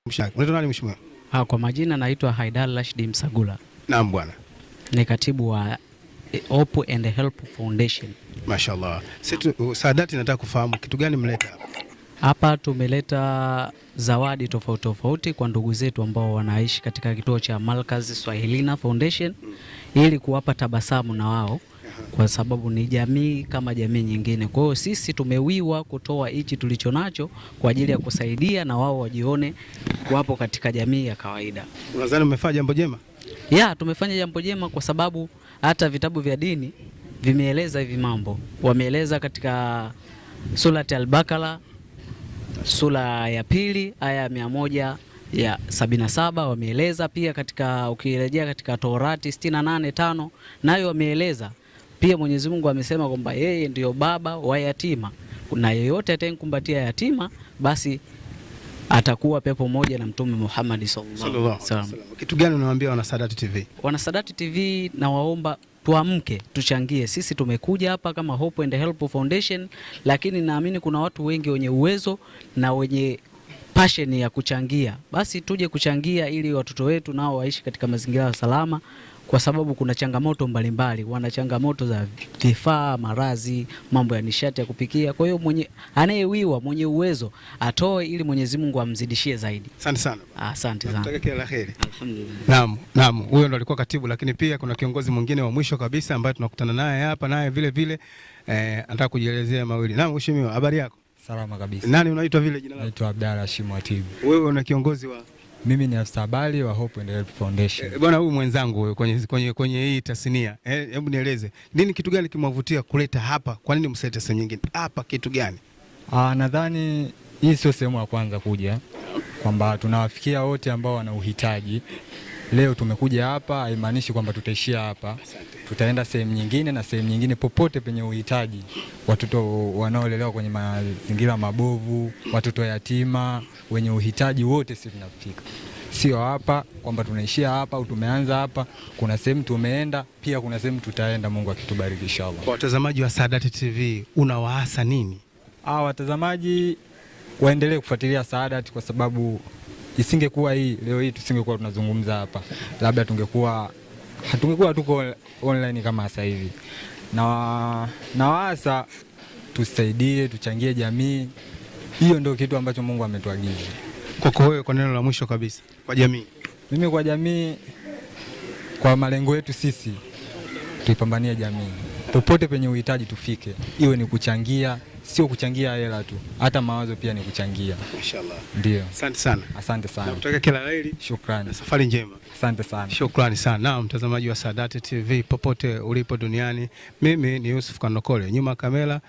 Unaitwa nani mheshimiwa? Kwa majina naitwa Haidar Rashid Msagula. Naam bwana. Ni katibu wa Hope and Help Foundation. Mashaallah. Saadati, nataka kufahamu kitu gani mleta hapa? Hapa tumeleta zawadi tofauti tofauti kwa ndugu zetu ambao wanaishi katika kituo cha Malkazi Swahilina Foundation ili kuwapa tabasamu na wao, kwa sababu ni jamii kama jamii nyingine. Kwa hiyo sisi tumewiwa kutoa hichi tulichonacho kwa ajili ya kusaidia na wao wajione wapo katika jamii ya kawaida. Unadhani umefanya jambo jema? Tumefanya jambo jema kwa sababu hata vitabu vya dini vimeeleza hivi mambo. Wameeleza katika Surati Al-Baqara sura ya 2 aya 177, wameeleza pia katika ukirejea katika Torati 68:5 nayo wameeleza pia. Mwenyezi Mungu amesema kwamba yeye ndiyo baba wa yatima, na yeyote atakayekumbatia yatima basi atakuwa pepo moja na Mtume Muhammad sallallahu alaihi wasallam. Kitu gani unawaambia wana Saadati TV? Wana Saadati TV na waomba tuamke, tuchangie. Sisi tumekuja hapa kama Hope and Help Foundation, lakini naamini kuna watu wengi wenye uwezo na wenye passion ya kuchangia. Basi tuje kuchangia ili watoto wetu nao waishi katika mazingira ya salama, kwa sababu kuna changamoto mbalimbali. Wana changamoto za vifaa, marazi, mambo ya nishati ya kupikia. Kwa hiyo mwenye anayewiwa, mwenye uwezo atoe ili Mwenyezi Mungu amzidishie zaidi. Asante sana. Asante sana. Nataka kila laheri. Alhamdulillah. Naam, huyo ndo alikuwa katibu, lakini pia kuna kiongozi mwingine wa mwisho kabisa ambaye tunakutana naye hapa, naye vile vile anataka kujielezea mawili. Naam mheshimiwa, habari yako? Salama kabisa. Nani unaitwa vile jina lako? Naitwa Abdalla Hashim Atibu. Wewe una kiongozi wa? Mimi ni afisa habari wa Hope and Help Foundation. Bwana, huyu mwenzangu wewe kwenye hii tasnia. Hebu nieleze. Nini, kitu gani kimwavutia kuleta hapa? Kwa nini msilete sehemu nyingine? Hapa kitu gani? Nadhani hii sio sehemu ya kwanza kuja, kwamba tunawafikia wote ambao wana uhitaji. Leo tumekuja hapa, haimaanishi kwamba tutaishia hapa. Tutaenda sehemu nyingine na sehemu nyingine, popote penye uhitaji. Watoto wanaolelewa kwenye mazingira mabovu, watoto yatima, wenye uhitaji wote sisi tunafika. Sio hapa kwamba tunaishia hapa au tumeanza hapa. Kuna sehemu tumeenda, pia kuna sehemu tutaenda, Mungu akitubariki inshallah. Kwa watazamaji wa Saadati TV unawaasa nini? Watazamaji waendelee kufuatilia Saadati, kwa sababu isingekuwa hii leo hii tusingekuwa tunazungumza hapa. Labda tungekuwa tuko online kama sasa hivi. Na waasa tusaidie, tuchangie jamii. Hiyo ndio kitu ambacho Mungu ametuagiza. Kwako wewe, kwa neno la mwisho kabisa kwa jamii? Mimi kwa jamii, kwa malengo yetu sisi, tuipambanie jamii. Popote penye uhitaji tufike. Iwe ni kuchangia, sio kuchangia hela tu, hata mawazo pia ni kuchangia. Inshallah. Ndio. Asante sana. Asante sana. Nakutakia kila la heri. Shukrani. Safari njema. Asante sana. Shukrani sana. Na mtazamaji wa Saadati TV popote ulipo duniani, mimi ni Yusuf Kanokole, nyuma kamera.